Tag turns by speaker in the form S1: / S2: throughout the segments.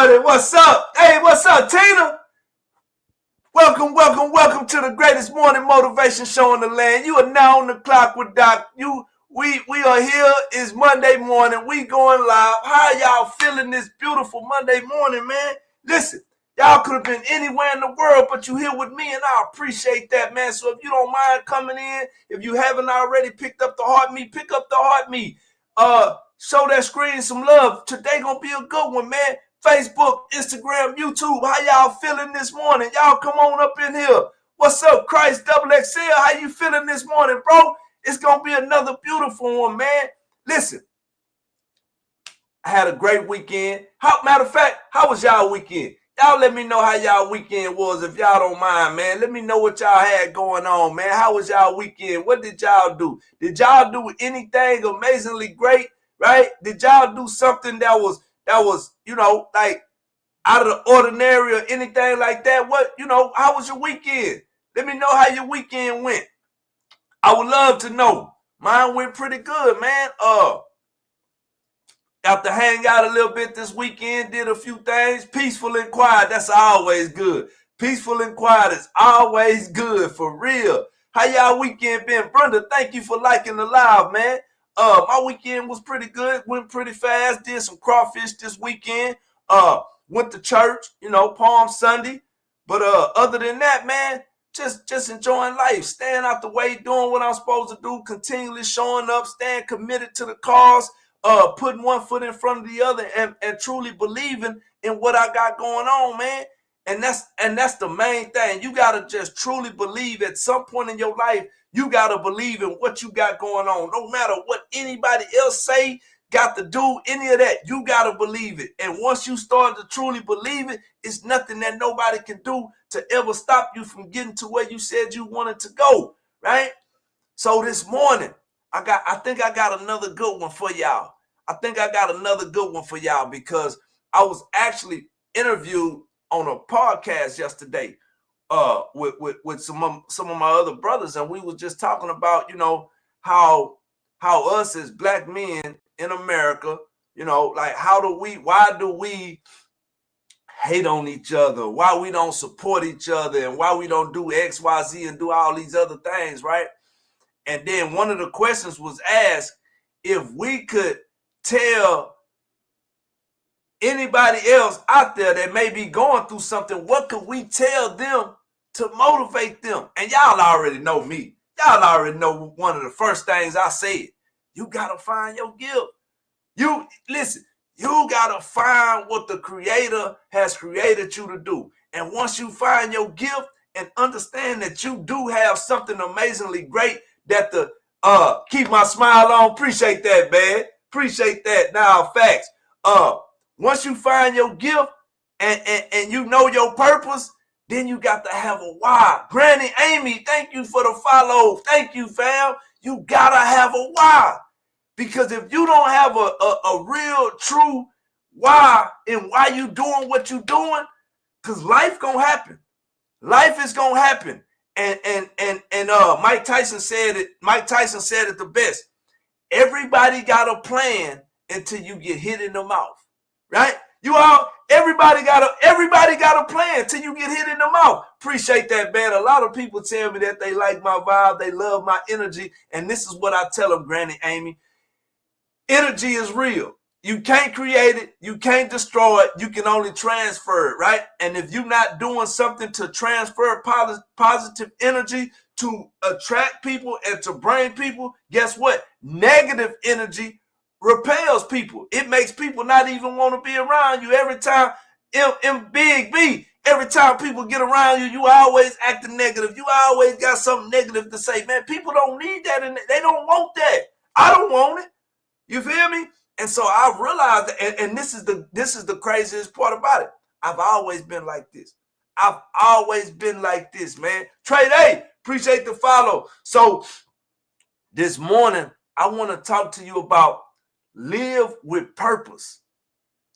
S1: morning. What's up? Hey, what's up, Tina? Welcome to the greatest morning motivation show in the land. You are now on the clock with Doc. We are here. It's Monday morning. We going live. How y'all feeling this beautiful Monday morning, man? Listen, y'all could have been anywhere in the world, but you here with me, and I appreciate that, man. So if you don't mind coming in, if you haven't already picked up the heart me, pick up the heart me. Show that screen some love. Today gonna be a good one, man. Facebook, Instagram, YouTube. How y'all feeling this morning? Y'all come on up in here. What's up, Christ Double XL? How you feeling this morning, bro? It's gonna be another beautiful one, man. Listen, I had a great weekend. Matter of fact, how was y'all weekend? Y'all let me know how y'all weekend was, if y'all don't mind, man. Let me know what y'all had going on, man. How was y'all weekend? What did y'all do? Did y'all do anything amazingly great, right? Did y'all do something that was, like out of the ordinary or anything like that? How was your weekend? Let me know how your weekend went. I would love to know. Mine went pretty good, man. Got to hang out a little bit this weekend, did a few things. Peaceful and quiet, that's always good. Peaceful and quiet is always good, for real. How y'all weekend been? Brenda, thank you for liking the live, man. My weekend was pretty good, went pretty fast, did some crawfish this weekend. Went to church, Palm Sunday. But other than that, man, just enjoying life, staying out the way, doing what I'm supposed to do, continually showing up, staying committed to the cause, putting one foot in front of the other, and truly believing in what I got going on, man. And that's the main thing. You gotta just truly believe. At some point in your life, you gotta believe in what you got going on. No matter what anybody else say, got to do any of that, you gotta believe it. And once you start to truly believe it, it's nothing that nobody can do to ever stop you from getting to where you said you wanted to go, right? So this morning, I think I got another good one for y'all. Because I was actually interviewed on a podcast yesterday with some of my other brothers, and we was just talking about, how us as black men in America, like why do we hate on each other, why we don't support each other, and why we don't do X, Y, Z and do all these other things, right? And then one of the questions was asked, if we could tell anybody else out there that may be going through something, what could we tell them to motivate them? And y'all already know me. Y'all already know one of the first things I said. You got to find your gift. You got to find what the Creator has created you to do. And once you find your gift and understand that you do have something amazingly great, that the keep my smile on. Appreciate that, man. Appreciate that. Now, facts. Once you find your gift and you know your purpose, then you got to have a why. Granny Amy, thank you for the follow. Thank you, fam. You gotta have a why. Because if you don't have a real, true why and why you doing what you doing, because life gonna happen. Life is gonna happen. And Mike Tyson said it. Mike Tyson said it the best. Everybody got a plan until you get hit in the mouth, right? Everybody got a plan until you get hit in the mouth. Appreciate that, man. A lot of people tell me that they like my vibe, they love my energy, and this is what I tell them, Granny Amy. Energy is real. You can't create it. You can't destroy it. You can only transfer it, right? And if you're not doing something to transfer positive energy to attract people and to bring people, guess what? Negative energy repels people. It makes people not even want to be around you. Every time, Big B, every time people get around you, you always acting negative. You always got something negative to say. Man, people don't need that, and they don't want that. I don't want it. You feel me? And so I realized that, and this is the craziest part about it. I've always been like this. Man. Trade A, appreciate the follow. So this morning, I want to talk to you about live with purpose.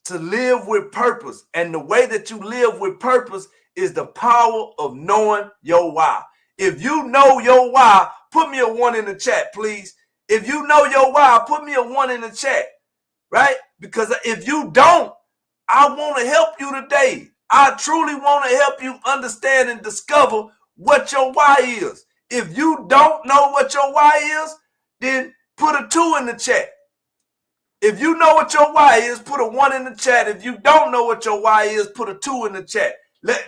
S1: To live with purpose. And the way that you live with purpose is the power of knowing your why. If you know your why, put me a 1 in the chat, please. If you know your why, put me a 1 in the chat, right? Because if you don't, I want to help you today. I truly want to help you understand and discover what your why is. If you don't know what your why is, then put a 2 in the chat. If you know what your why is, put a 1 in the chat. If you don't know what your why is, put a 2 in the chat.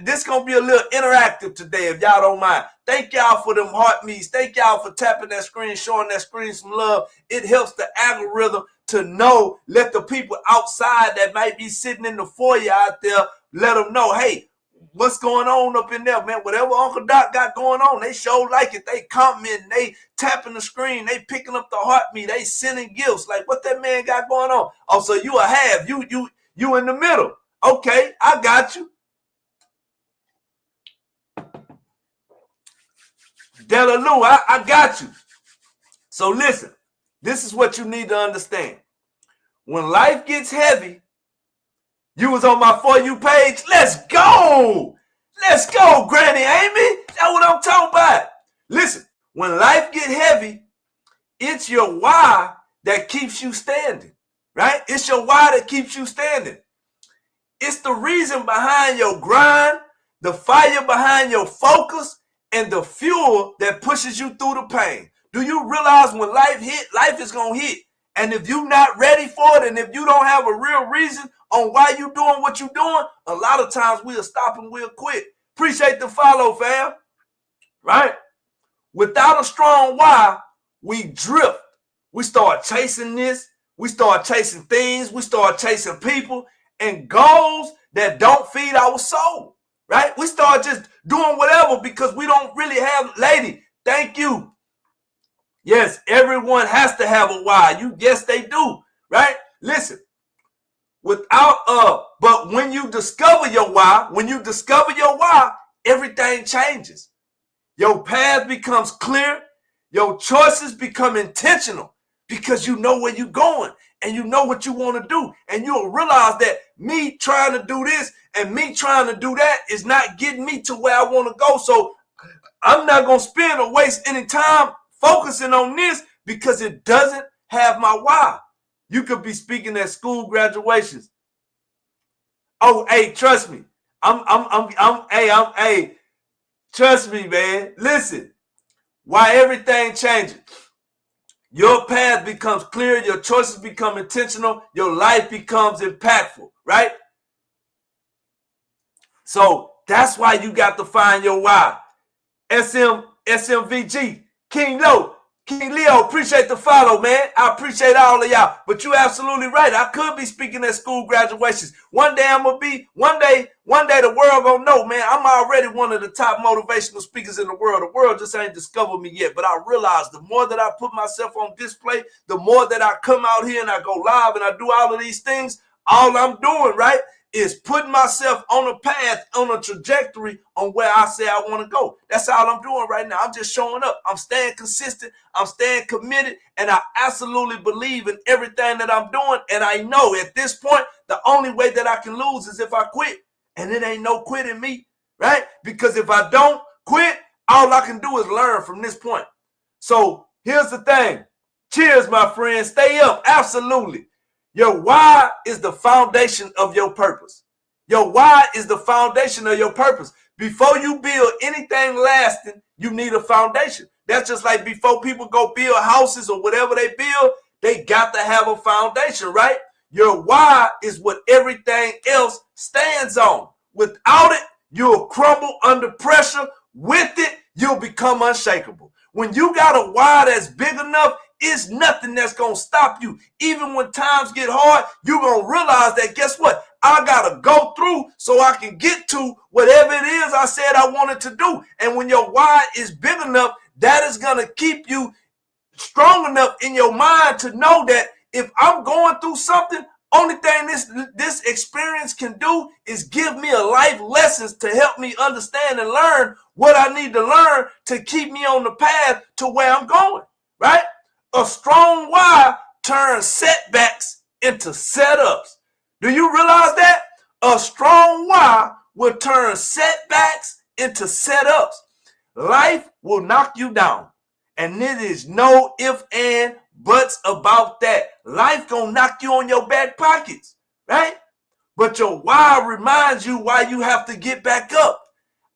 S1: This going to be a little interactive today, if y'all don't mind. Thank y'all for them heart meets. Thank y'all for tapping that screen, showing that screen some love. It helps the algorithm to know, let the people outside that might be sitting in the foyer out there, let them know, hey, what's going on up in there, man? Whatever Uncle Doc got going on, they show like it. They commenting, they tapping the screen, they picking up the heart meet, they sending gifts. Like, what that man got going on? Oh, so you a half. You in the middle. Okay, I got you. Delaloo, I got you. So listen, this is what you need to understand. When life gets heavy, you was on my For You page. Let's go. Let's go, Granny Amy. That's what I'm talking about. Listen, when life get heavy, it's your why that keeps you standing, right? It's your why that keeps you standing. It's the reason behind your grind, the fire behind your focus, and the fuel that pushes you through the pain. Do you realize when life hit, life is going to hit? And if you're not ready for it, and if you don't have a real reason on why you're doing what you're doing, a lot of times we'll stop and we'll quit. Appreciate the follow, fam. Right? Without a strong why, we drift. We start chasing this. We start chasing things. We start chasing people and goals that don't feed our soul. Right? We start just doing whatever because we don't really have, lady, thank you. Yes, everyone has to have a why. Yes, they do. Right? Listen, but when you discover your why, everything changes. Your path becomes clear. Your choices become intentional because you know where you're going and you know what you want to do. And you'll realize that me trying to do this and me trying to do that is not getting me to where I want to go. So I'm not going to spend or waste any time focusing on this because it doesn't have my why. You could be speaking at school graduations. Oh, hey, trust me. Trust me, man. Listen, why everything changes. Your path becomes clear. Your choices become intentional. Your life becomes impactful, right? So that's why you got to find your why. SMVG, King Leo, appreciate the follow, man. I appreciate all of y'all. But you're absolutely right. I could be speaking at school graduations. One day the world gonna know, man. I'm already one of the top motivational speakers in the world. The world just ain't discovered me yet. But I realize the more that I put myself on display, the more that I come out here and I go live and I do all of these things, all I'm doing, right, is putting myself on a path, on a trajectory on where I say I want to go. That's all I'm doing right now. I'm just showing up. I'm staying consistent. I'm staying committed. And I absolutely believe in everything that I'm doing. And I know at this point, the only way that I can lose is if I quit. And it ain't no quitting me, right? Because if I don't quit, all I can do is learn from this point. So here's the thing. Cheers, my friends. Stay up. Absolutely. Your why is the foundation of your purpose. Your why is the foundation of your purpose. Before you build anything lasting, you need a foundation. That's just like before people go build houses or whatever they build, they got to have a foundation, right? Your why is what everything else stands on. Without it, you'll crumble under pressure. With it, you'll become unshakable. When you got a why that's big enough, it's nothing that's going to stop you. Even when times get hard, you're going to realize that, guess what? I got to go through so I can get to whatever it is I said I wanted to do. And when your why is big enough, that is going to keep you strong enough in your mind to know that if I'm going through something, only thing this experience can do is give me a life lessons to help me understand and learn what I need to learn to keep me on the path to where I'm going, right? A strong why turns setbacks into setups. Do you realize that? A strong why will turn setbacks into setups. Life will knock you down. And there is no if and buts about that. Life gonna knock you on your back pockets, right? But your why reminds you why you have to get back up.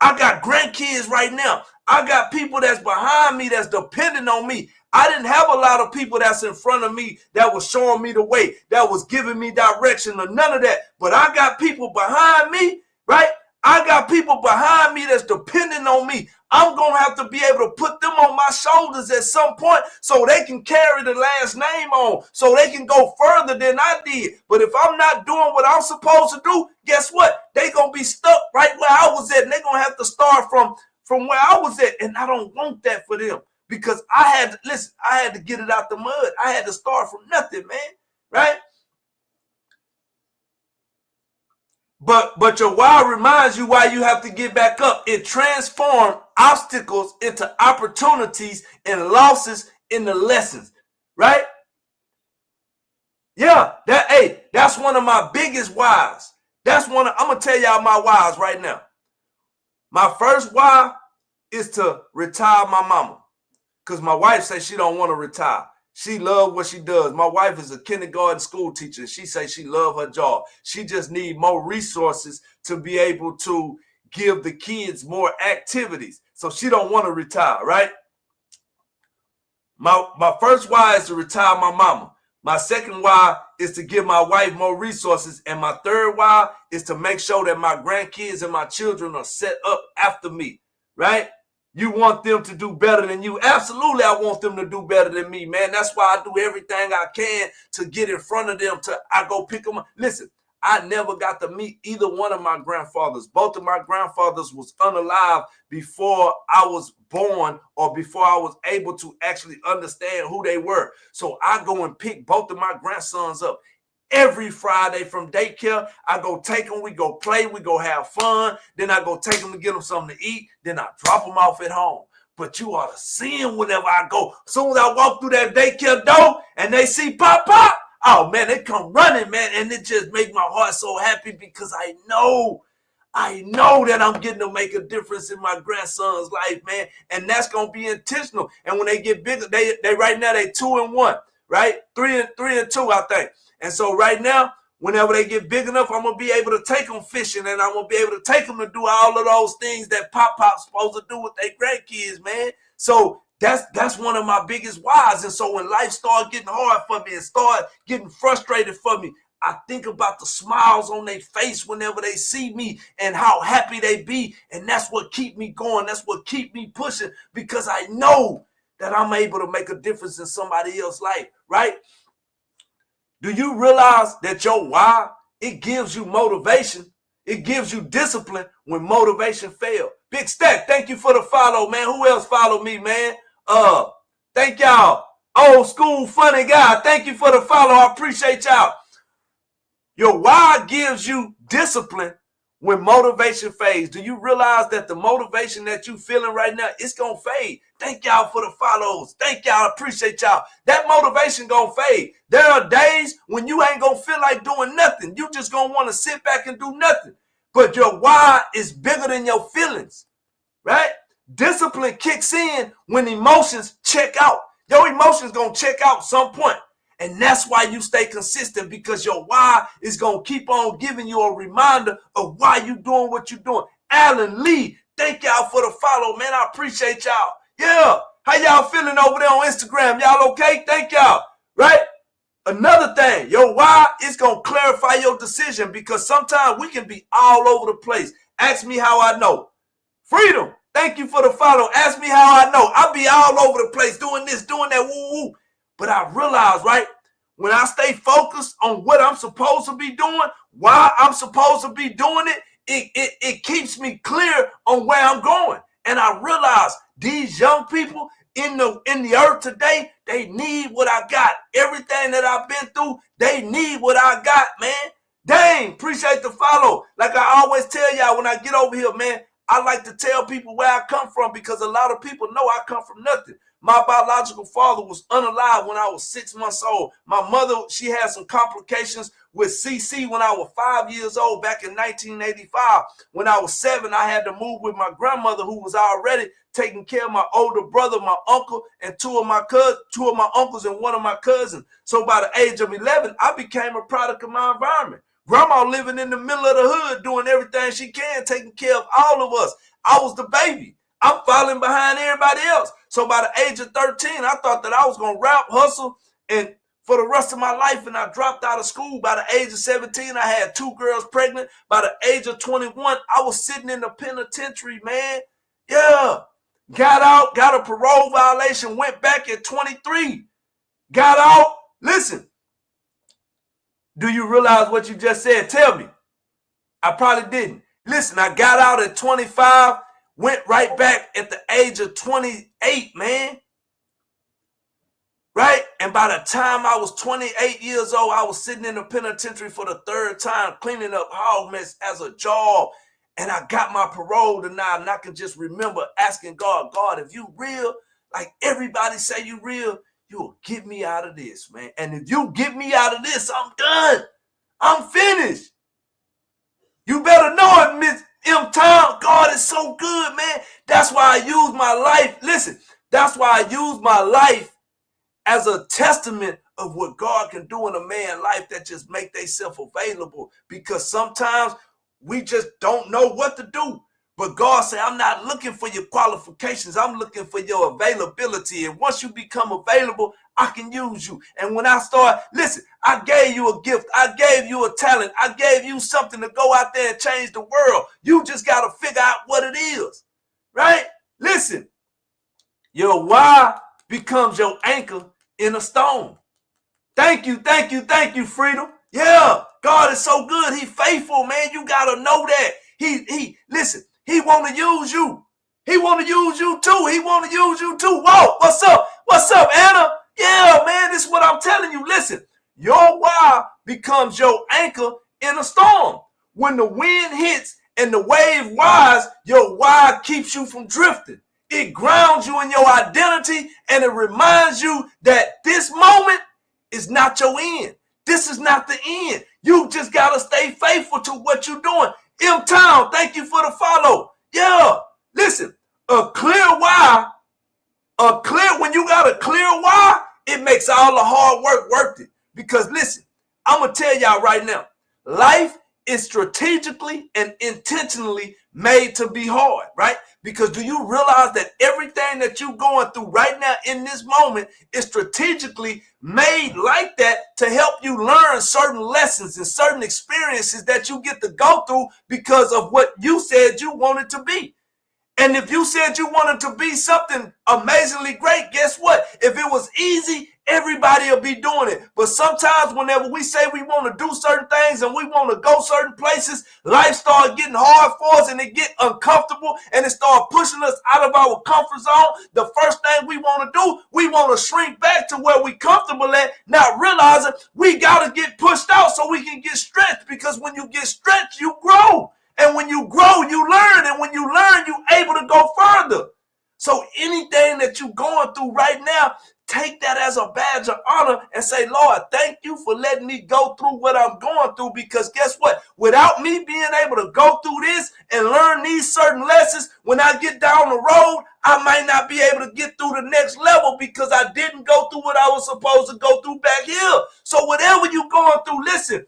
S1: I got grandkids right now. I got people that's behind me that's depending on me. I didn't have a lot of people that's in front of me that was showing me the way, that was giving me direction or none of that. But I got people behind me, right? I got people behind me that's depending on me. I'm going to have to be able to put them on my shoulders at some point so they can carry the last name on, so they can go further than I did. But if I'm not doing what I'm supposed to do, guess what? They going to be stuck right where I was at, and they're going to have to start from where I was at. And I don't want that for them, because I had to get it out the mud. I had to start from nothing, man, right? But your why reminds you why you have to get back up. It transforms obstacles into opportunities and losses into lessons, right? Yeah, that's one of my biggest whys. I'm gonna tell y'all my whys right now. My first why is to retire my mama, because my wife says she don't want to retire. She loves what she does. My wife is a kindergarten school teacher. She says she loves her job. She just needs more resources to be able to give the kids more activities. So she don't want to retire, right? My first why is to retire my mama. My second why is to give my wife more resources. And my third why is to make sure that my grandkids and my children are set up after me, right? You want them to do better than you. Absolutely, I want them to do better than me, man. That's why I do everything I can to get in front of them. I go pick them up. Listen, I never got to meet either one of my grandfathers. Both of my grandfathers was unalive before I was born, or before I was able to actually understand who they were. So I go and pick both of my grandsons up every Friday from daycare. I go take them, we go play, we go have fun. Then I go take them to get them something to eat. Then I drop them off at home. But you ought to see them whenever I go. As soon as I walk through that daycare door and they see Pop, oh man, they come running, man. And it just makes my heart so happy, because I know that I'm getting to make a difference in my grandson's life, man. And that's going to be intentional. And when they get bigger, they right now they 2 and 1, right? 3 and 2, I think. And so right now, whenever they get big enough, I'm going to be able to take them fishing, and I'm going to be able to take them to do all of those things that Pop's supposed to do with their grandkids, man. So that's one of my biggest whys. And so when life started getting hard for me and started getting frustrated for me, I think about the smiles on their face whenever they see me and how happy they be. And that's what keep me going. That's what keep me pushing, because I know that I'm able to make a difference in somebody else's life, right? Do you realize that your why, it gives you motivation? It gives you discipline when motivation fails. Big Stack, thank you for the follow, man. Who else followed me, man? Thank y'all. Old school funny guy, thank you for the follow. I appreciate y'all. Your why gives you discipline when motivation fades. Do you realize that the motivation that you feeling right now, it's going to fade? Thank y'all for the follows. Thank y'all. I appreciate y'all. That motivation going to fade. There are days when you ain't going to feel like doing nothing. You just going to want to sit back and do nothing. But your why is bigger than your feelings, right? Discipline kicks in when emotions check out. Your emotions going to check out some point. And that's why you stay consistent, because your why is going to keep on giving you a reminder of why you doing what you're doing. Alan Lee, thank y'all for the follow, man. I appreciate y'all. Yeah. How y'all feeling over there on Instagram? Y'all okay? Thank y'all. Right? Another thing, your why is going to clarify your decision, because sometimes we can be all over the place. Ask me how I know. Freedom, thank you for the follow. Ask me how I know. I'll be all over the place doing this, doing that, woo-woo. But I realize, right, when I stay focused on what I'm supposed to be doing, why I'm supposed to be doing it, it keeps me clear on where I'm going. And I realize these young people in the earth today, they need what I got. Everything that I've been through, they need what I got, man. Dang, appreciate the follow. Like I always tell y'all when I get over here, man, I like to tell people where I come from, because a lot of people know I come from nothing. My biological father was unalive when I was 6 months old. My mother, she had some complications with CC when I was 5 years old back in 1985. When I was 7, I had to move with my grandmother, who was already taking care of my older brother, my uncle, and two of my uncles and one of my cousins. So by the age of 11, I became a product of my environment. Grandma living in the middle of the hood, doing everything she can, taking care of all of us. I was the baby. I'm falling behind everybody else. So by the age of 13, I thought that I was going to rap, hustle, and for the rest of my life, and I dropped out of school. By the age of 17, I had 2 girls pregnant. By the age of 21, I was sitting in the penitentiary, man. Yeah. Got out, got a parole violation, went back at 23. Got out. Listen, do you realize what you just said? Tell me. I probably didn't. Listen, I got out at 25, went right back at the age of 28, man. Right? And by the time I was 28 years old, I was sitting in the penitentiary for the 3rd time, cleaning up hog mess as a job. And I got my parole denied. And I can just remember asking God, God, if you real, like everybody say you real, you'll get me out of this, man. And if you get me out of this, I'm done. I'm finished. You better know it, Miss M. Town. God is so good, man. That's why I use my life. Listen, that's why I use my life as a testament of what God can do in a man's life that just make themselves available. Because sometimes we just don't know what to do. But God said, I'm not looking for your qualifications. I'm looking for your availability. And once you become available, I can use you. And when I start, listen, I gave you a gift. I gave you a talent. I gave you something to go out there and change the world. You just got to figure out what it is, right? Listen, your why becomes your anchor in a stone. Thank you, thank you, thank you, Freedom. Yeah, God is so good. He faithful, man. You got to know that. Listen, he want to use you. He want to use you too. He want to use you too. Whoa, what's up? What's up, Anna? Yeah, man, this is what I'm telling you. Listen, your why becomes your anchor in a storm. When the wind hits and the wave rise, your why keeps you from drifting. It grounds you in your identity, and it reminds you that this moment is not your end. This is not the end. You just got to stay faithful to what you're doing. M Town, thank you for the follow. Yeah, listen, when you got a clear why, it makes all the hard work worth it. Because listen, I'm going to tell y'all right now, life is strategically and intentionally made to be hard, right? Because do you realize that everything that you're going through right now in this moment is strategically made like that to help you learn certain lessons and certain experiences that you get to go through because of what you said you wanted to be? And if you said you wanted to be something amazingly great, guess what? If it was easy, everybody will be doing it. But sometimes whenever we say we want to do certain things and we want to go certain places, life starts getting hard for us and it get uncomfortable and it starts pushing us out of our comfort zone. The first thing we want to do, we want to shrink back to where we comfortable at, not realizing we got to get pushed out so we can get stretched, because when you get stretched, you grow. And when you grow, you learn. And when you learn, you're able to go further. So anything that you're going through right now, take that as a badge of honor and say, Lord, thank you for letting me go through what I'm going through. Because guess what? Without me being able to go through this and learn these certain lessons, when I get down the road, I might not be able to get through the next level because I didn't go through what I was supposed to go through back here. So whatever you're going through, listen,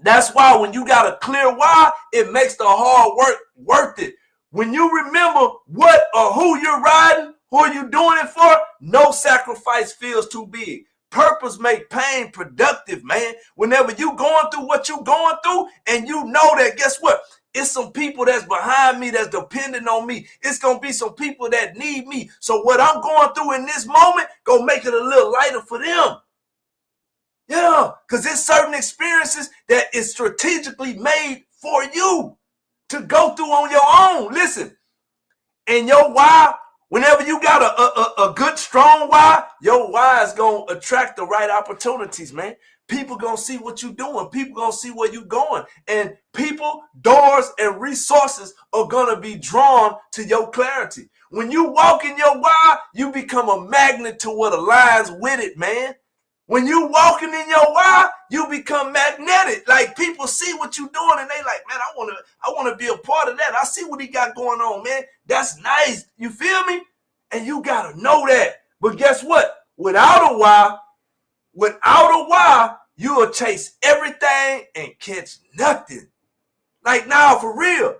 S1: that's why when you got a clear why, it makes the hard work worth it. When you remember what or who you're riding, who you doing it for, no sacrifice feels too big. Purpose make pain productive, man. Whenever you going through what you going through and you know that, guess what? It's some people that's behind me that's depending on me. It's going to be some people that need me. So what I'm going through in this moment, go make it a little lighter for them. Yeah, because there's certain experiences that is strategically made for you to go through on your own. Listen, and your why, whenever you got a good, strong why, your why is going to attract the right opportunities, man. People going to see what you're doing. People going to see where you're going. And people, doors, and resources are going to be drawn to your clarity. When you walk in your why, you become a magnet to what aligns with it, man. When you walking in your why, you become magnetic. Like people see what you doing and they like, man, I want to be a part of that. I see what he got going on, man. That's nice. You feel me? And you got to know that. But guess what? Without a why, you will chase everything and catch nothing. Like now, for real.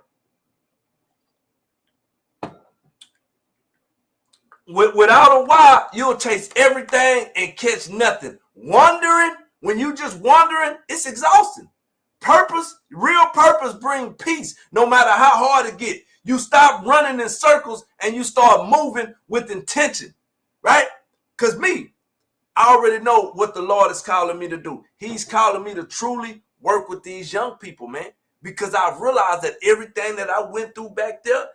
S1: Without a why, you'll chase everything and catch nothing. Wandering, when you just wandering, it's exhausting. Purpose, real purpose bring peace no matter how hard it get. You stop running in circles and you start moving with intention, right? Because I already know what the Lord is calling me to do. He's calling me to truly work with these young people, man, because I've realized that everything that I went through back there,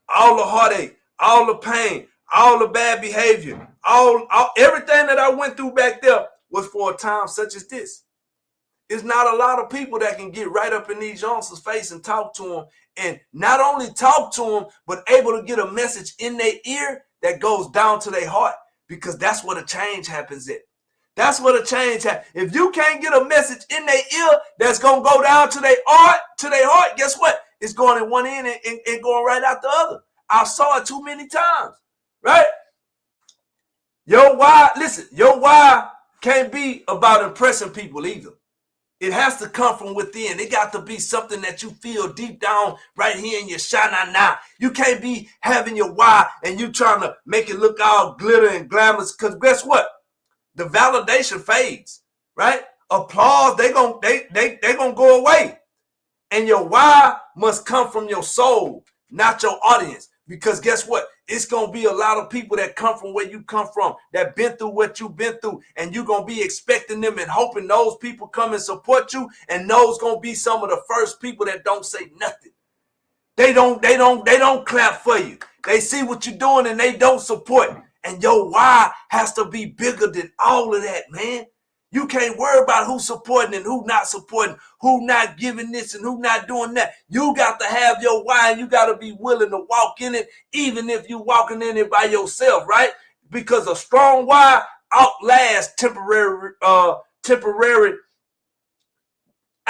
S1: all the heartache, all the pain, all the bad behavior, everything that I went through back there was for a time such as this. It's not a lot of people that can get right up in these youngsters' face and talk to them, and not only talk to them, but able to get a message in their ear that goes down to their heart, because that's where the change happens at. That's where the change happens. If you can't get a message in their ear that's going to go down to their heart, guess what? It's going in one end and going right out the other. I saw it too many times, right? Your why can't be about impressing people either. It has to come from within. It got to be something that you feel deep down right here in your shana. You can't be having your why and you trying to make it look all glitter and glamorous, because guess what? The validation fades, right? Applause, they gonna go away. And your why must come from your soul, not your audience. Because guess what? It's going to be a lot of people that come from where you come from, that been through what you've been through, and you're going to be expecting them and hoping those people come and support you, and those going to be some of the first people that don't say nothing. They don't clap for you. They see what you're doing and they don't support. And your why has to be bigger than all of that, man. You can't worry about who's supporting and who not supporting, who not giving this and who not doing that. You got to have your why, and you got to be willing to walk in it, even if you walking in it by yourself, right? Because a strong why outlasts temporary.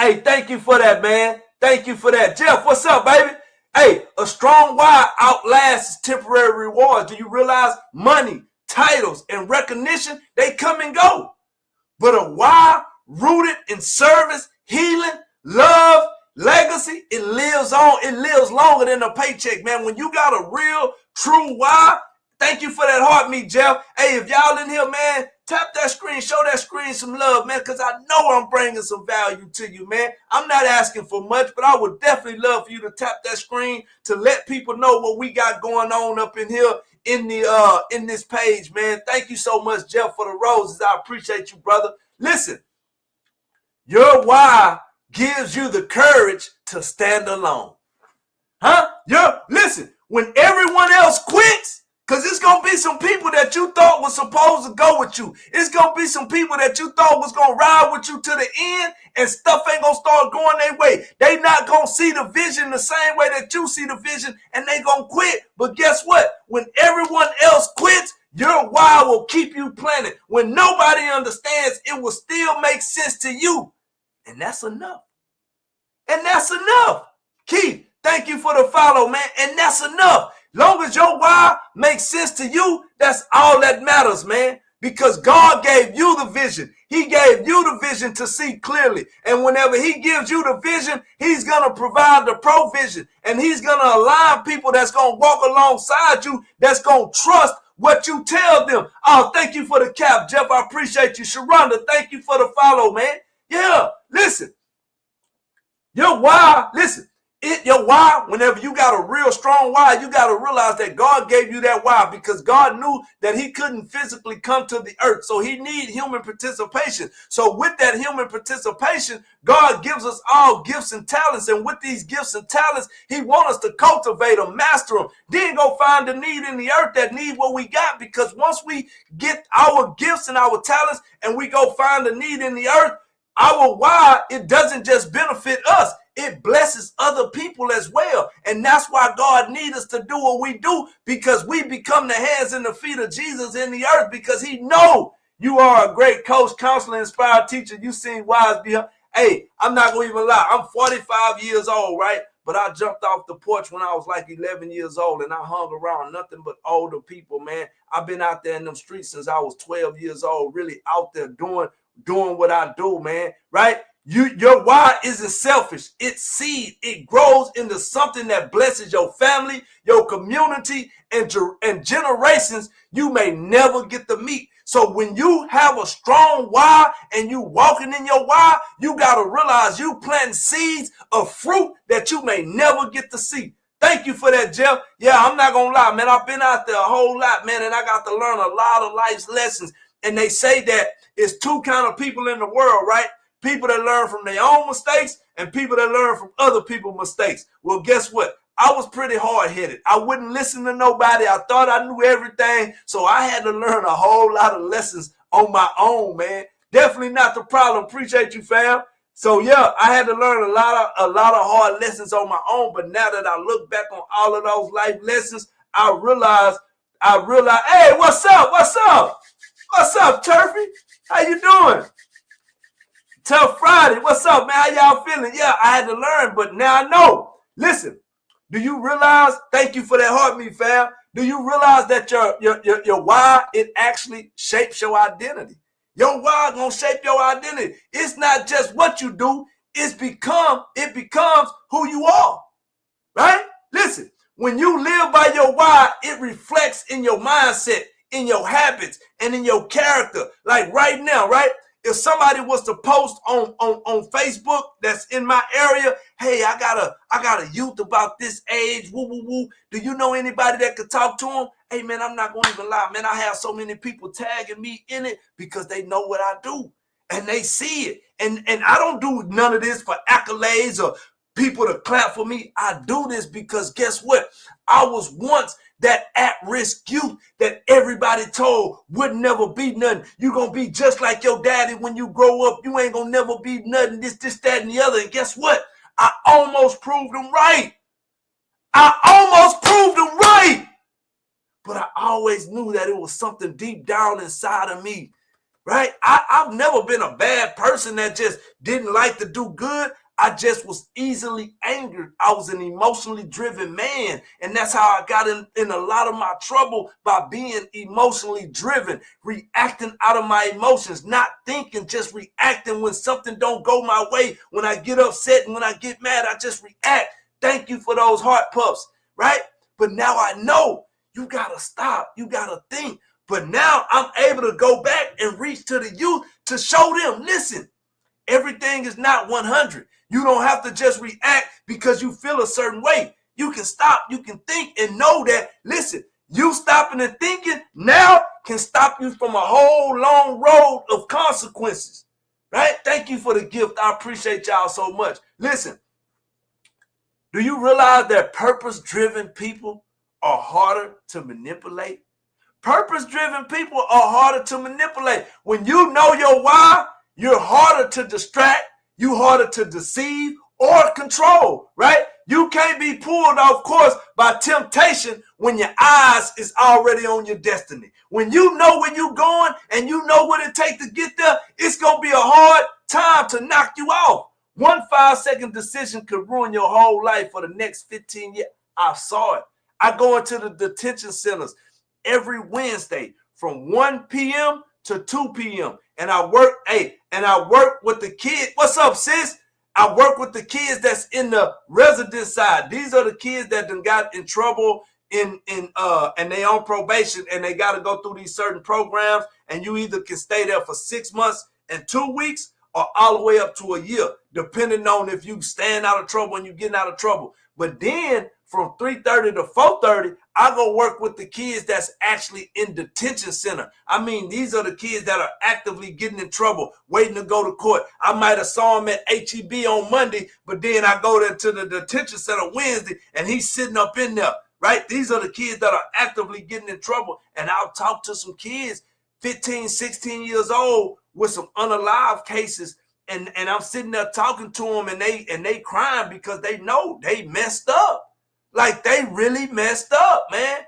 S1: Hey, thank you for that, man. Thank you for that. Jeff, what's up, baby? Hey, a strong why outlasts temporary rewards. Do you realize money, titles, and recognition, they come and go? But a why rooted in service, healing, love, legacy, it lives on. It lives longer than a paycheck, man. When you got a real, true why, thank you for that heart, me, Jeff. Hey, if y'all in here, man, tap that screen, show that screen some love, man, because I know I'm bringing some value to you, man. I'm not asking for much, but I would definitely love for you to tap that screen to let people know what we got going on up in here in this page, man. Thank you so much, Jeff, for the roses. I appreciate you, brother. Listen, your why gives you the courage to stand alone. Listen, when everyone else quits, because it's going to be some people that you thought was supposed to go with you. It's going to be some people that you thought was going to ride with you to the end, and stuff ain't going to start going their way. They not going to see the vision the same way that you see the vision, and they going to quit. But guess what? When everyone else quits, your why will keep you planted. When nobody understands, it will still make sense to you. And that's enough. And that's enough. Keith, thank you for the follow, man. And that's enough. Long as your why makes sense to you, that's all that matters, man. Because God gave you the vision. He gave you the vision to see clearly. And whenever he gives you the vision, he's going to provide the provision. And he's going to align people that's going to walk alongside you, that's going to trust what you tell them. Oh, thank you for the cap, Jeff. I appreciate you. Sharonda, thank you for the follow, man. Yeah, listen. Your why, listen. Your why, whenever you got a real strong why, you got to realize that God gave you that why, because God knew that he couldn't physically come to the earth. So he need human participation. So with that human participation, God gives us all gifts and talents. And with these gifts and talents, he wants us to cultivate them, master them. Then go find the need in the earth that need what we got. Because once we get our gifts and our talents and we go find the need in the earth, our why, it doesn't just benefit us. It blesses other people as well. And that's why God needs us to do what we do, because we become the hands and the feet of Jesus in the earth, because he know you are a great coach, counselor, inspired teacher. You seem wise behind. Hey, I'm not going to even lie. I'm 45 years old, right? But I jumped off the porch when I was like 11 years old, and I hung around nothing but older people, man. I've been out there in them streets since I was 12 years old, really out there doing doing what I do, man, right? Your why isn't selfish. It's seed. It grows into something that blesses your family, your community, and generations you may never get to meet. So when you have a strong why and you walking in your why, you got to realize you planting seeds of fruit that you may never get to see. Thank you for that, Jeff. Yeah, I'm not going to lie, man. I've been out there a whole lot, man, and I got to learn a lot of life's lessons. And they say that it's two kind of people in the world, right? People that learn from their own mistakes and people that learn from other people's mistakes. Well, guess what? I was pretty hard-headed. I wouldn't listen to nobody. I thought I knew everything. So I had to learn a whole lot of lessons on my own, man. Definitely not the problem. Appreciate you, fam. So yeah, I had to learn a lot of hard lessons on my own. But now that I look back on all of those life lessons, I realize, hey, what's up? What's up? What's up, Turfy? How you doing? Tough Friday. What's up, man? How y'all feeling? Yeah, I had to learn, but now I know. Listen, do you realize, thank you for that heartbeat, fam. Do you realize that your why, it actually shapes your identity? Your why gonna shape your identity. It's not just what you do, it becomes who you are. Right? Listen, when you live by your why, it reflects in your mindset, in your habits, and in your character. Like right now, right? If somebody was to post on Facebook that's in my area, hey, I got a youth about this age, woo, woo, woo. Do you know anybody that could talk to them? Hey, man, I'm not going to even lie, man. I have so many people tagging me in it because they know what I do and they see it. And I don't do none of this for accolades or people to clap for me. I do this because guess what? I was once that at-risk youth that everybody told would never be nothing. You gonna be just like your daddy when you grow up. You ain't gonna never be nothing, this, that, and the other. And guess what? I almost proved them right. But I always knew that it was something deep down inside of me, right? I've never been a bad person that just didn't like to do good. I just was easily angered. I was an emotionally driven man. And that's how I got in a lot of my trouble, by being emotionally driven, reacting out of my emotions, not thinking, just reacting when something don't go my way. When I get upset and when I get mad, I just react. Thank you for those heart puffs, right? But now I know you got to stop. You got to think. But now I'm able to go back and reach to the youth to show them, listen, everything is not 100. You don't have to just react because you feel a certain way. You can stop, you can think and know that, listen, you stopping and thinking now can stop you from a whole long road of consequences, right? Thank you for the gift. I appreciate y'all so much. Listen, do you realize that purpose-driven people are harder to manipulate? Purpose-driven people are harder to manipulate. When you know your why, you're harder to distract, you're harder to deceive or control, right? You can't be pulled off course by temptation when your eyes is already on your destiny. When you know where you're going and you know what it takes to get there, it's going to be a hard time to knock you off. 1 5-second decision could ruin your whole life for the next 15 years. I saw it. I go into the detention centers every Wednesday from 1 p.m. to 2 p.m. And I work with the kids. What's up, sis? I work with the kids that's in the resident side. These are the kids that done got in trouble and they on probation and they got to go through these certain programs. And you either can stay there for 6 months and 2 weeks or all the way up to a year, depending on if you stand out of trouble and you getting out of trouble. But then from 3:30 to 4:30, I go work with the kids that's actually in detention center. I mean, these are the kids that are actively getting in trouble, waiting to go to court. I might have saw him at HEB on Monday, but then I go to the detention center Wednesday, and he's sitting up in there, right? These are the kids that are actively getting in trouble. And I'll talk to some kids, 15, 16 years old, with some unalive cases, and I'm sitting there talking to them, and they crying because they know they messed up. Like, they really messed up, man.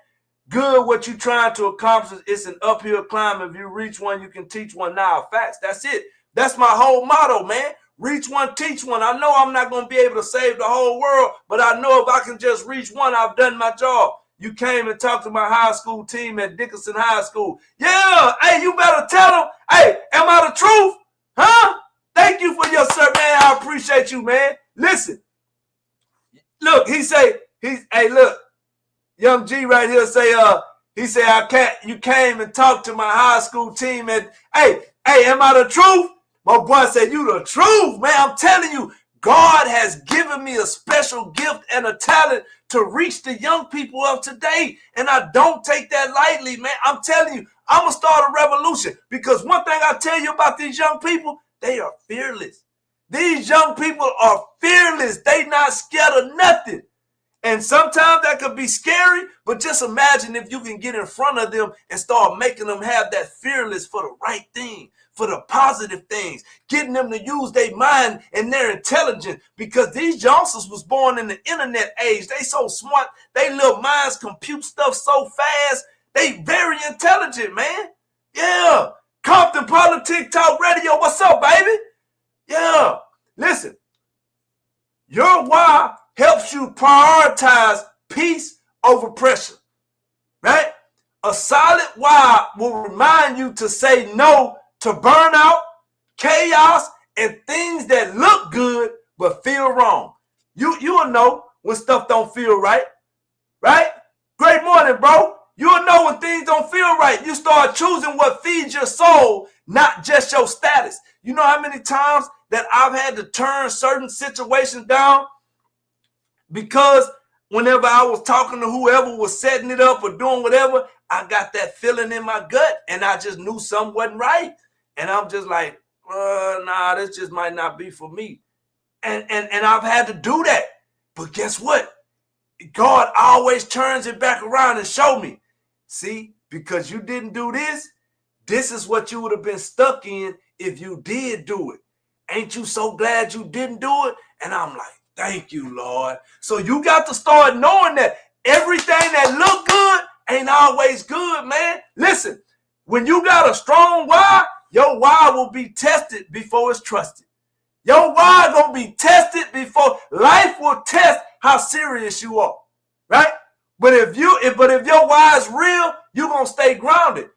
S1: Good, what you trying to accomplish, it's an uphill climb. If you reach one, you can teach one. Now, facts, that's it. That's my whole motto, man. Reach one, teach one. I know I'm not going to be able to save the whole world, but I know if I can just reach one, I've done my job. You came and talked to my high school team at Dickinson High School. Yeah, hey, you better tell them, hey, am I the truth? Huh? Thank you for your service, man. I appreciate you, man. Listen, look, hey, look, Young G right here say, he said, you came and talked to my high school team and, hey, am I the truth? My boy said, you the truth, man. I'm telling you, God has given me a special gift and a talent to reach the young people of today. And I don't take that lightly, man. I'm telling you, I'm going to start a revolution because one thing I tell you about these young people, they are fearless. These young people are fearless. They not scared of nothing. And sometimes that could be scary, but just imagine if you can get in front of them and start making them have that fearless for the right thing, for the positive things, getting them to use their mind and their intelligence because these youngsters was born in the internet age. They so smart. They little minds compute stuff so fast. They very intelligent, man. Yeah. Compton Politic Talk Radio. What's up, baby? Yeah. Listen, your why helps you prioritize peace over pressure, right? A solid why will remind you to say no to burnout, chaos, and things that look good but feel wrong. You'll know when stuff don't feel right? Great morning, bro. You'll know when things don't feel right. You start choosing what feeds your soul, not just your status. You know how many times that I've had to turn certain situations down because whenever I was talking to whoever was setting it up or doing whatever, I got that feeling in my gut and I just knew something wasn't right. And I'm just like, nah, this just might not be for me. And I've had to do that. But guess what? God always turns it back around and show me. See, because you didn't do this, this is what you would have been stuck in if you did do it. Ain't you so glad you didn't do it? And I'm like, thank you, Lord. So you got to start knowing that everything that look good ain't always good, man. Listen, when you got a strong why, your why will be tested before it's trusted. Your why gonna be tested before life will test how serious you are, right? But if your why is real, you're gonna stay grounded.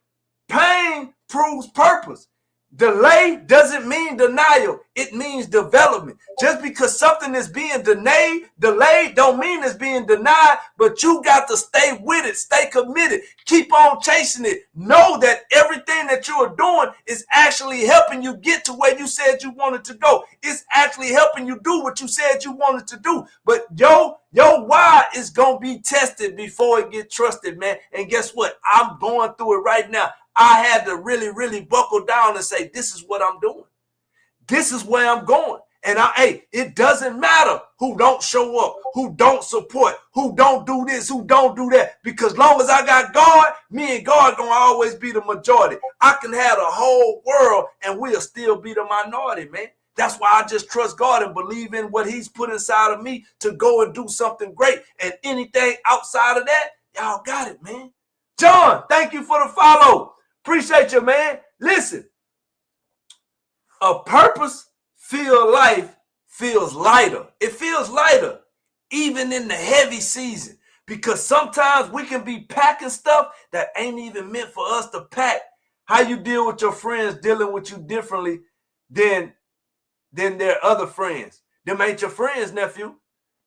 S1: Pain proves purpose. Delay doesn't mean denial. It means development. Just because something is being delayed don't mean it's being denied, but you got to stay with it, stay committed, keep on chasing it. Know that everything that you are doing is actually helping you get to where you said you wanted to go. It's actually helping you do what you said you wanted to do. But your why is going to be tested before it get trusted, man. And guess what? I'm going through it right now. I had to really, really buckle down and say, this is what I'm doing. This is where I'm going. And it doesn't matter who don't show up, who don't support, who don't do this, who don't do that. Because long as I got God, me and God gonna always be the majority. I can have the whole world and we'll still be the minority, man. That's why I just trust God and believe in what he's put inside of me to go and do something great. And anything outside of that, y'all got it, man. John, thank you for the follow. Appreciate you, man. Listen, a purpose-filled life feels lighter. It feels lighter even in the heavy season because sometimes we can be packing stuff that ain't even meant for us to pack. How you deal with your friends dealing with you differently than their other friends. Them ain't your friends, nephew.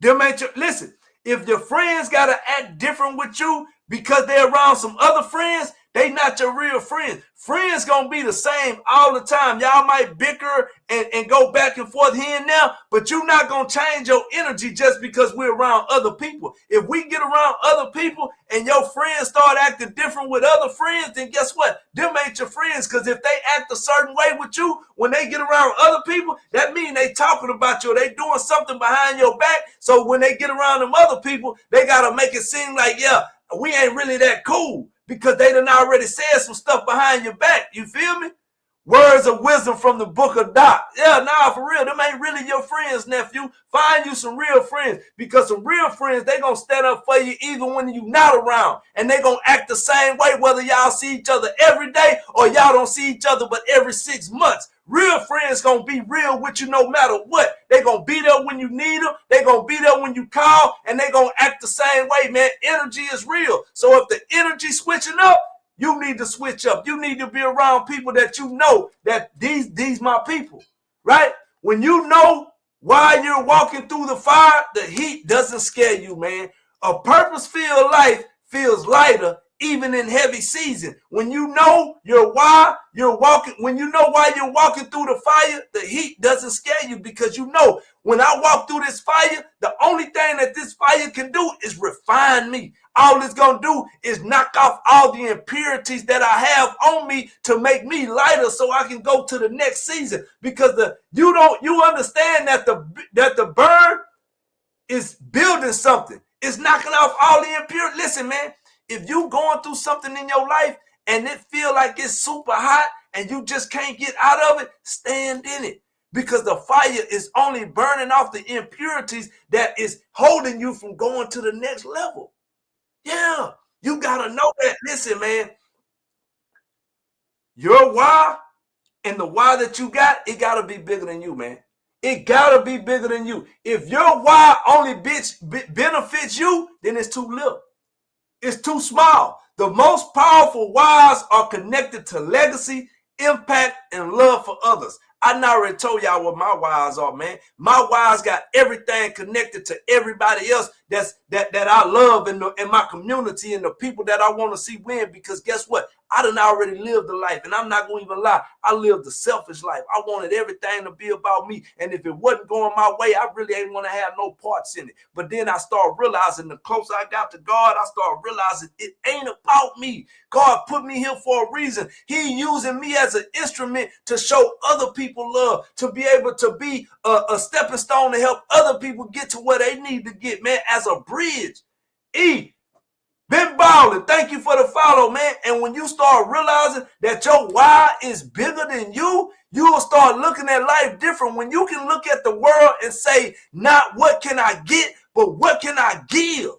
S1: Listen, if your friends got to act different with you because they're around some other friends, they not your real friends. Friends gonna be the same all the time. Y'all might bicker and go back and forth here and there, but you're not gonna change your energy just because we're around other people. If we get around other people and your friends start acting different with other friends, then guess what? Them ain't your friends, because if they act a certain way with you when they get around other people, that means they talking about you or they doing something behind your back. So when they get around them other people, they gotta make it seem like, yeah, we ain't really that cool, because they done already said some stuff behind your back. You feel me? Words of wisdom from the book of Doc. Yeah, nah, for real. Them ain't really your friends, nephew. Find you some real friends, because some real friends, they gonna stand up for you even when you not around. And they gonna act the same way whether y'all see each other every day or y'all don't see each other but every 6 months. Real friends gonna be real with you no matter what. They gonna be there when you need them. They gonna be there when you call, and they gonna act the same way, man. Energy is real. So if the energy switching up, You need to switch up. You need to be around people that you know that these my people, right? When you know why you're walking through the fire, the heat doesn't scare you, man. A purpose-filled life feels lighter even in heavy season. When you know when you know why you're walking through the fire, the heat doesn't scare you because you know when I walk through this fire, the only thing that this fire can do is refine me. All it's going to do is knock off all the impurities that I have on me to make me lighter so I can go to the next season. Because you understand that the burn is building something. It's knocking off all the impurities. Listen, man, if you going through something in your life and it feel like it's super hot and you just can't get out of it, stand in it. Because the fire is only burning off the impurities that is holding you from going to the next level. Yeah, you got to know that. Listen, man, your why and the why that you got, it got to be bigger than you, man. It got to be bigger than you. If your why only benefits you, then it's too little. It's too small. The most powerful whys are connected to legacy, impact, and love for others. I already told y'all what my whys are, man. My whys got everything connected to everybody else that I love in my community and the people that I want to see win. Because guess what? I done already lived the life, and I'm not going to even lie. I lived the selfish life. I wanted everything to be about me, and if it wasn't going my way, I really ain't want to have no parts in it. But then I started realizing the closer I got to God, I started realizing it ain't about me. God put me here for a reason. He using me as an instrument to show other people love, to be able to be a stepping stone to help other people get to where they need to get, man, as a bridge. Been balling. Thank you for the follow, man. And when you start realizing that your why is bigger than you, you will start looking at life different. When you can look at the world and say, not what can I get, but what can I give?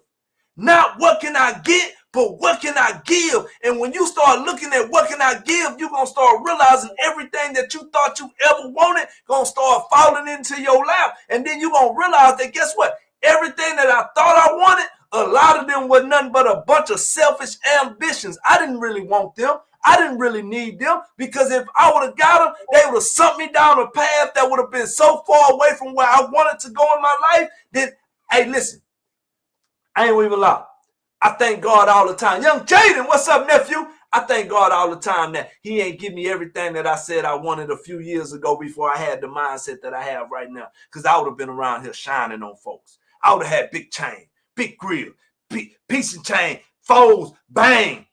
S1: Not what can I get, but what can I give? And when you start looking at what can I give, you're going to start realizing everything that you thought you ever wanted going to start falling into your lap. And then you're going to realize that, guess what? Everything that I thought I wanted, a lot of them was nothing but a bunch of selfish ambitions. I didn't really want them. I didn't really need them, because if I would have got them, they would have sent me down a path that would have been so far away from where I wanted to go in my life. Then, hey, listen, I ain't even lie. I thank God all the time. Young Jaden, what's up, nephew? I thank God all the time that he ain't give me everything that I said I wanted a few years ago before I had the mindset that I have right now, because I would have been around here shining on folks. I would have had big chain, big grill, piece and chain, foes, bang.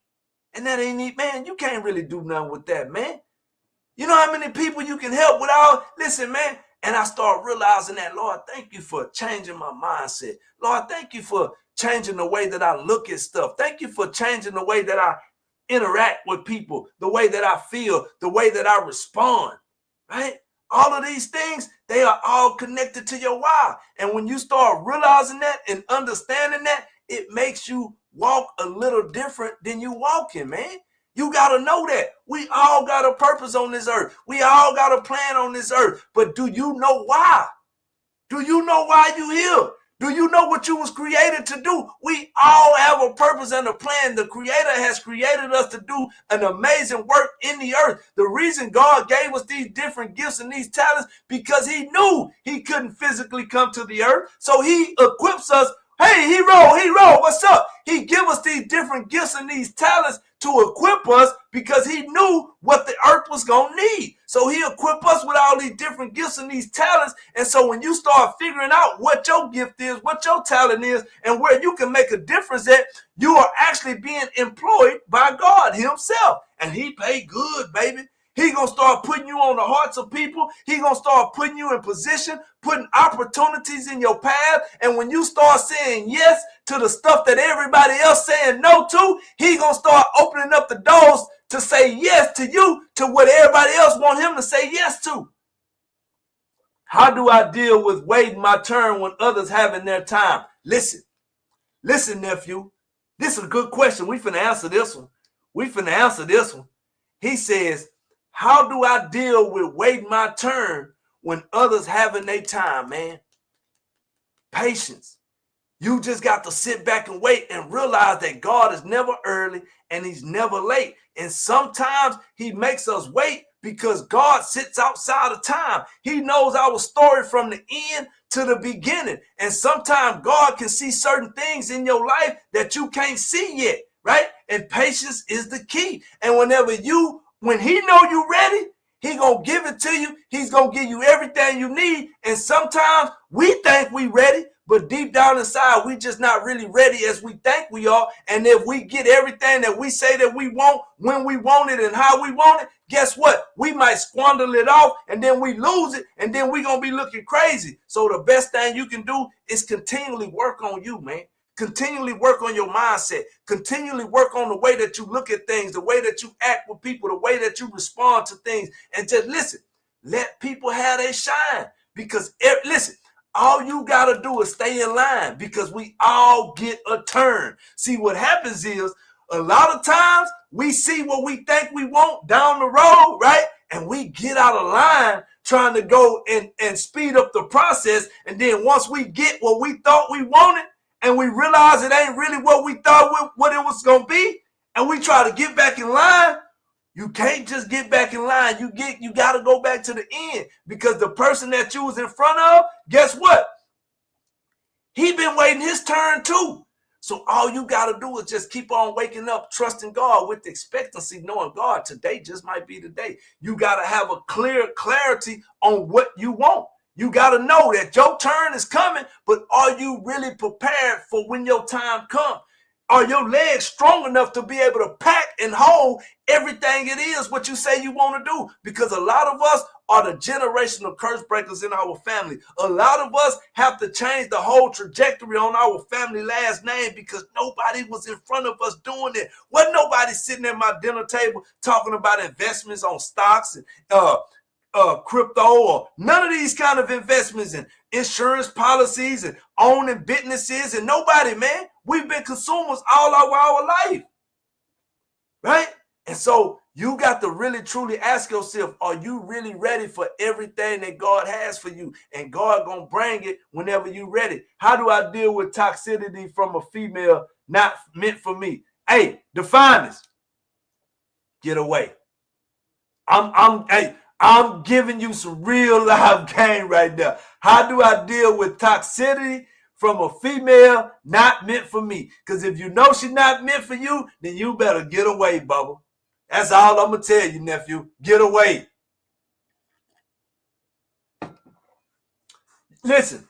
S1: And that ain't it, man. You can't really do nothing with that, man. You know how many people you can help without? Listen, man. And I start realizing that, Lord, thank you for changing my mindset. Lord, thank you for changing the way that I look at stuff. Thank you for changing the way that I interact with people, the way that I feel, the way that I respond, right? All of these things, they are all connected to your why. And when you start realizing that and understanding that, it makes you walk a little different than you walking, man. You got to know that. We all got a purpose on this earth. We all got a plan on this earth. But do you know why? Do you know why you here? Do you know what you was created to do? We all have a purpose and a plan. The Creator has created us to do an amazing work in the earth. The reason God gave us these different gifts and these talents, because he knew he couldn't physically come to the earth. So he equips us. Hey, hero, what's up? He give us these different gifts and these talents to equip us, because he knew what the earth was going to need. So he equipped us with all these different gifts and these talents. And so when you start figuring out what your gift is, what your talent is, and where you can make a difference at, you are actually being employed by God himself. And he pay good, baby. He going to start putting you on the hearts of people. He going to start putting you in position, putting opportunities in your path. And when you start saying yes to the stuff that everybody else saying no to, he going to start opening up the doors to say yes to you, to what everybody else want him to say yes to. How do I deal with waiting my turn when others having their time? Listen, nephew. This is a good question. We finna answer this one. He says, how do I deal with waiting my turn when others having their time, man? Patience. You just got to sit back and wait and realize that God is never early and he's never late. And sometimes he makes us wait because God sits outside of time. He knows our story from the end to the beginning. And sometimes God can see certain things in your life that you can't see yet, right? And patience is the key. And when he know you ready, he gonna give it to you. He's gonna give you everything you need. And sometimes we think we ready, but deep down inside, we just not really ready as we think we are. And if we get everything that we say that we want, when we want it and how we want it, guess what? We might squander it off and then we lose it and then we gonna be looking crazy. So the best thing you can do is continually work on you, man. Continually work on your mindset. Continually work on the way that you look at things, the way that you act with people, the way that you respond to things. And just listen, let people have their shine. Because, listen, all you got to do is stay in line because we all get a turn. See, what happens is a lot of times we see what we think we want down the road, right? And we get out of line trying to go and speed up the process. And then once we get what we thought we wanted, and we realize it ain't really what we thought what it was going to be, and we try to get back in line, you can't just get back in line. You got to go back to the end because the person that you was in front of, guess what? He been waiting his turn too. So all you got to do is just keep on waking up, trusting God with expectancy, knowing God, today just might be the day. You got to have a clarity on what you want. You got to know that your turn is coming, but are you really prepared for when your time comes? Are your legs strong enough to be able to pack and hold everything it is what you say you want to do? Because a lot of us are the generational curse breakers in our family. A lot of us have to change the whole trajectory on our family last name because nobody was in front of us doing it. Wasn't nobody sitting at my dinner table talking about investments on stocks and crypto or none of these kind of investments and insurance policies and owning businesses. And nobody, man, we've been consumers all of our life, right? And so you got to really truly ask yourself, are you really ready for everything that God has for you? And God gonna bring it whenever you ready. How do I deal with toxicity from a female not meant for me? Hey, the finest, get away. I'm giving you some real live game right now. How do I deal with toxicity from a female not meant for me? Because if you know she's not meant for you, then you better get away, Bubba. That's all I'm going to tell you, nephew. Get away. Listen,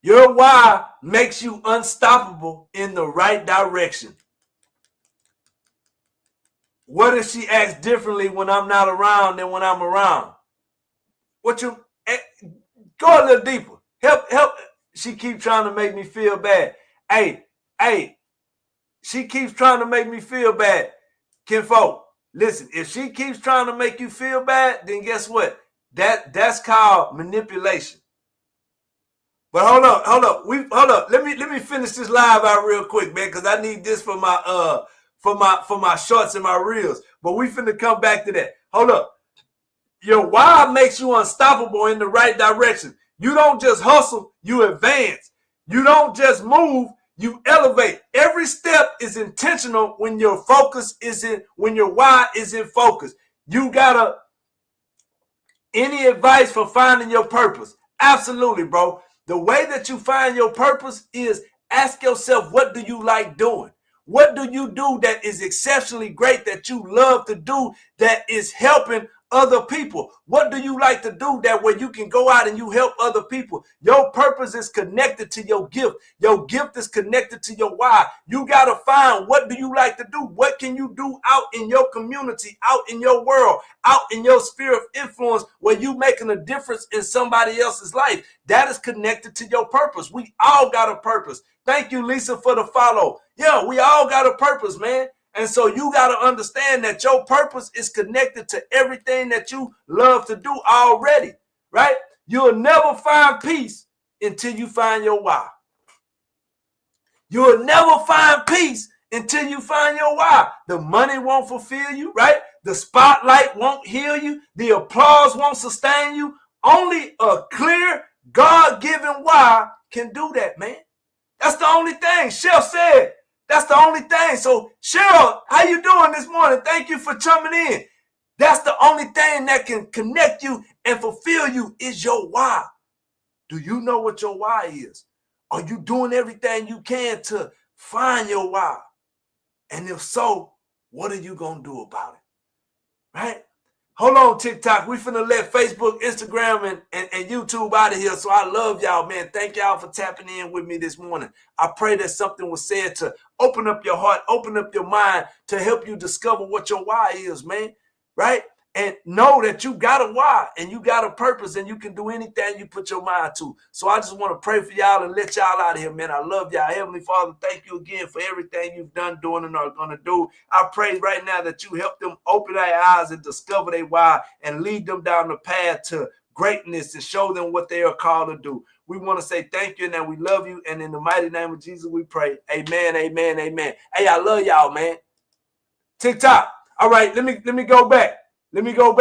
S1: your why makes you unstoppable in the right direction. What if she acts differently when I'm not around than when I'm around? Go a little deeper. Help. She keeps trying to make me feel bad. Hey, she keeps trying to make me feel bad. Kinfolk, listen, if she keeps trying to make you feel bad, then guess what? That's called manipulation. But hold up. Let me finish this live out real quick, man, because I need this for my shorts and my reels. But we finna come back to that. Hold up. Your why makes you unstoppable in the right direction. You don't just hustle, you advance. You don't just move, you elevate. Every step is intentional when your why is in focus. You gotta, any advice for finding your purpose? Absolutely, bro. The way that you find your purpose is ask yourself, what do you like doing? What do you do that is exceptionally great that you love to do that is helping other people? What do you like to do that where you can go out and you help other people? Your purpose is connected to your gift. Your gift is connected to your why. You got to find, what do you like to do? What can you do out in your community, out in your world, out in your sphere of influence where you making a difference in somebody else's life? That is connected to your purpose. We all got a purpose. Thank you, Lisa, for the follow. Yeah, we all got a purpose, man. And so you got to understand that your purpose is connected to everything that you love to do already, right? You'll never find peace until you find your why. You'll never find peace until you find your why. The money won't fulfill you, right? The spotlight won't heal you. The applause won't sustain you. Only a clear, God-given why can do that, man. That's the only thing. Chef said that's the only thing. So Cheryl, how you doing this morning? Thank you for coming in. That's the only thing that can connect you and fulfill you is your why. Do you know what your why is? Are you doing everything you can to find your why? And if so, what are you going to do about it? Right? Hold on, TikTok. We finna let Facebook, Instagram, and YouTube out of here. So I love y'all, man. Thank y'all for tapping in with me this morning. I pray that something was said to open up your heart, open up your mind to help you discover what your why is, man. Right? And know that you got a why and you got a purpose and you can do anything you put your mind to. So I just want to pray for y'all and let y'all out of here, man. I love y'all. Heavenly Father, thank you again for everything you've done, doing, and are going to do. I pray right now that you help them open their eyes and discover their why and lead them down the path to greatness and show them what they are called to do. We want to say thank you and that we love you. And in the mighty name of Jesus, we pray. Amen, amen, amen. Hey, I love y'all, man. TikTok. All right, let me go back. Let me go back.